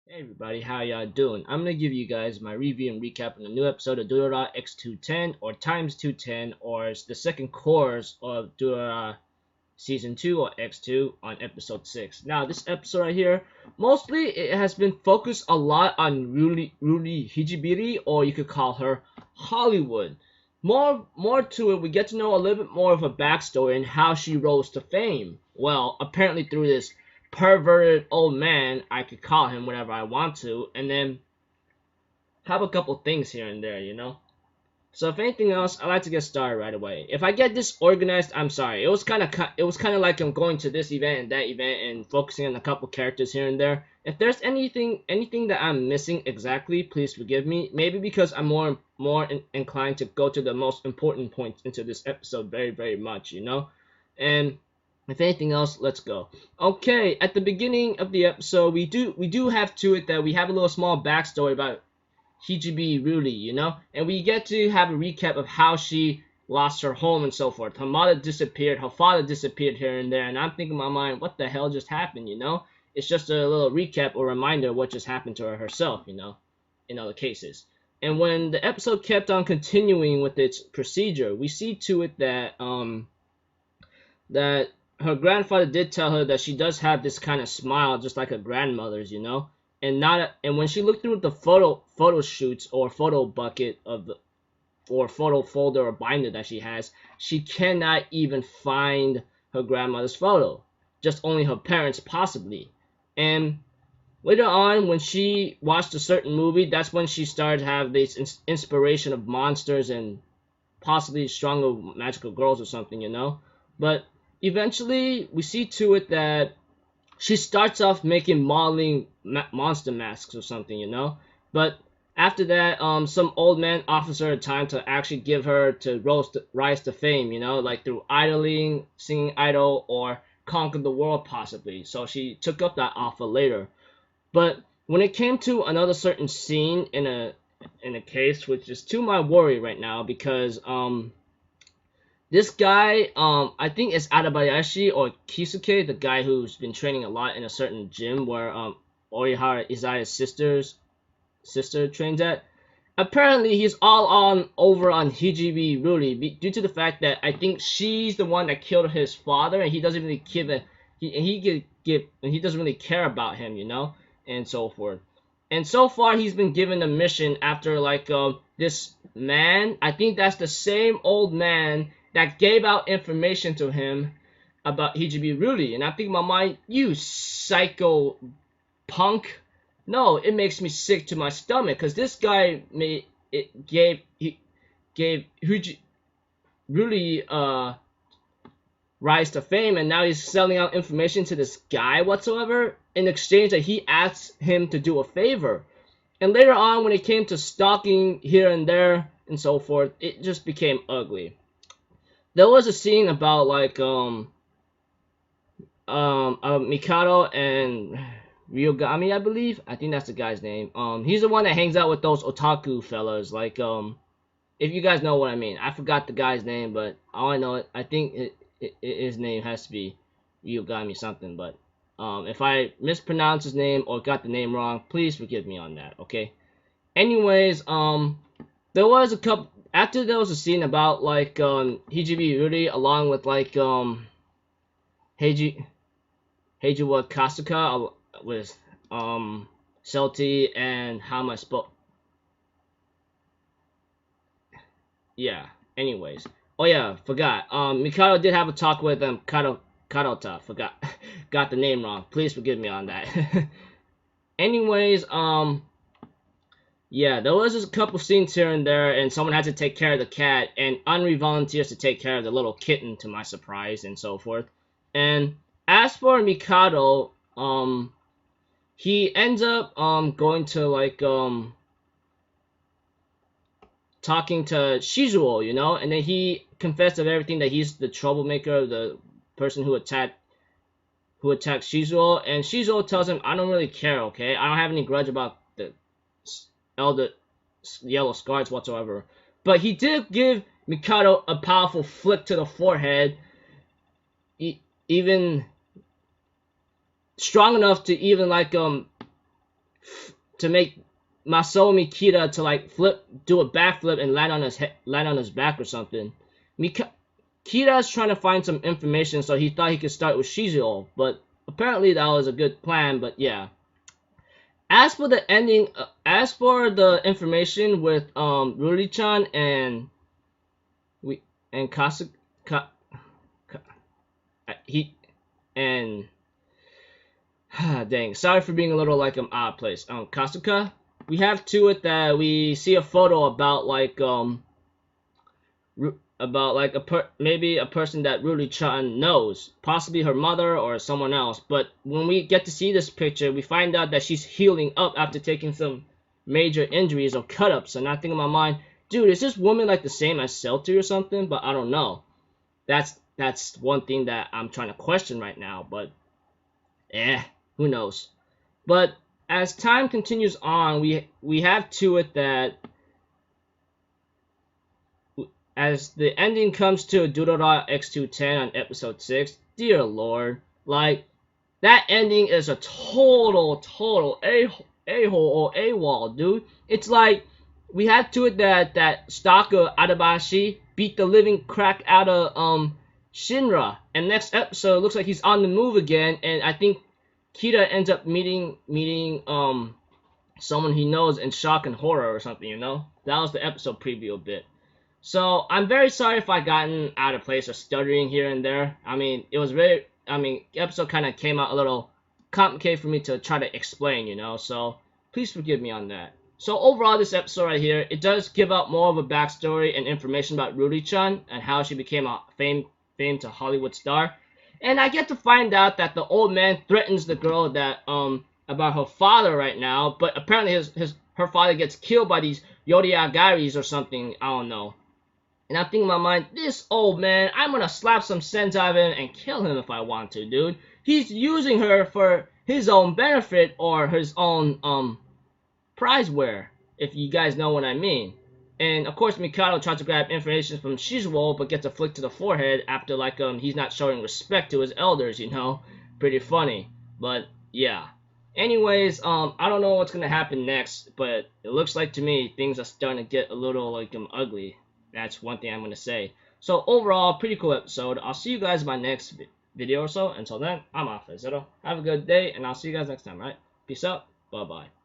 Hey everybody, how y'all doing? I'm gonna give you guys my review and recap on the new episode of Durarara X210 or times 210 or it's the second course of Durarara season 2 or X2 on episode 6. Now this episode right here, mostly it has been focused a lot on Ruli Hijibiri, or you could call her Hollywood. More to it, we get to know a little bit more of her backstory and how she rose to fame. Well, apparently through this perverted old man, I could call him whatever I want to, and then have a couple things here and there. So if anything else, I like to get started right away. If I get disorganized, I'm sorry. It was kind of like I'm going to this event and that event and focusing on a couple characters here and there. If there's anything that I'm missing exactly, please forgive me. Maybe because I'm more inclined to go to the most important points into this episode very much. And if anything else, let's go. Okay, at the beginning of the episode, we do have to it that we have a little small backstory about Hijibi Ruli, and we get to have a recap of how she lost her home and so forth. Her mother disappeared, her father disappeared here and there, and I'm thinking in my mind, what the hell just happened? It's just a little recap or reminder of what just happened to her herself, in other cases. And when the episode kept on continuing with its procedure, we see to it that her grandfather did tell her that she does have this kind of smile just like her grandmother's, and when she looked through the photo shoots or photo bucket or photo folder or binder that she has, she cannot even find her grandmother's photo, just only her parents possibly. And later on, when she watched a certain movie, that's when she started to have this inspiration of monsters and possibly stronger magical girls or something. But eventually we see to it that she starts off making modeling monster masks or something. But after that, some old man offers her time to actually give her to rise to fame, like through idling, singing idol, or conquer the world possibly. So she took up that offer later. But when it came to another certain scene in a case, which is to my worry right now, because this guy, I think it's Adabayashi or Kisuke, the guy who's been training a lot in a certain gym where Orihara Izaya's sister trains at. Apparently, he's all on over on Hijibi Ruri due to the fact that I think she's the one that killed his father, and he doesn't really he doesn't really care about him, and so forth. And so far, he's been given a mission after this man. I think that's the same old man that gave out information to him about Hijibi Ruri. And I think in my mind, you psycho punk. No, it makes me sick to my stomach because this guy gave Hijibi Ruri rise to fame, and now he's selling out information to this guy whatsoever in exchange that he asks him to do a favor. And later on, when it came to stalking here and there and so forth, it just became ugly. There was a scene about Mikado and Ryogami, I believe. I think that's the guy's name. He's the one that hangs out with those otaku fellas. If you guys know what I mean. I forgot the guy's name, but all I know, I think his name has to be Ryogami something. But if I mispronounced his name or got the name wrong, please forgive me on that. Okay. Anyways, there was a couple. After there was a scene about Hijibi Ruri along with Heiji Heijiwa Kasuka with Celti and how am I spelled? Yeah. Anyways. Oh yeah, forgot. Mikado did have a talk with Karota. Forgot. Got the name wrong. Please forgive me on that. Anyways, yeah, there was just a couple scenes here and there, and someone had to take care of the cat, and Henri volunteers to take care of the little kitten, to my surprise, and so forth. And as for Mikado, he ends up going to talking to Shizuo, and then he confessed of everything that he's the troublemaker, the person who attacked Shizuo, and Shizuo tells him, I don't really care, okay? I don't have any grudge about the elder yellow scars whatsoever. But he did give Mikado a powerful flick to the forehead, even strong enough to even make Masaomi Kita to like do a backflip and land on his back or something. Kira's trying to find some information, so he thought he could start with Shizuo, but apparently that was a good plan. But yeah. As for the ending, as for the information with Ruri-chan and Kasu, he and dang, sorry for being a little like odd place. Kasuka, we have to it that we see a photo about like maybe a person that Ruri-chan knows, possibly her mother or someone else. But when we get to see this picture, we find out that she's healing up after taking some major injuries or cut-ups. And I think in my mind, dude, is this woman like the same as Celty or something? But I don't know. That's one thing that I'm trying to question right now. But who knows? But as time continues on, we have to it that as the ending comes to Durarara X210 on episode 6, dear lord, like, that ending is a total a-hole or AWOL, dude. It's like, we had to it that stalker Adabashi beat the living crap out of Shinra, and next episode looks like he's on the move again, and I think Kita ends up meeting someone he knows in shock and horror or something, you know? That was the episode preview a bit. So, I'm very sorry if I gotten out of place or stuttering here and there. I mean, the episode kind of came out a little complicated for me to try to explain, you know? So, please forgive me on that. So, overall, this episode right here, it does give out more of a backstory and information about Ruri-chan and how she became a famed to Hollywood star. And I get to find out that the old man threatens the girl that, about her father right now, but apparently her father gets killed by these Yoriagaris or something, I don't know. And I think in my mind, this old man, I'm gonna slap some sense out of him and kill him if I want to, dude. He's using her for his own benefit or his own, prizeware, if you guys know what I mean. And of course, Mikado tries to grab information from Shizuo, but gets a flick to the forehead after, like, he's not showing respect to his elders, you know? Pretty funny. But, yeah. Anyways, I don't know what's gonna happen next, but it looks like to me, things are starting to get a little, like, ugly. That's one thing I'm going to say. So overall, pretty cool episode. I'll see you guys in my next video or so. Until then, I'm off. Have a good day, and I'll see you guys next time, right? Peace out. Bye-bye.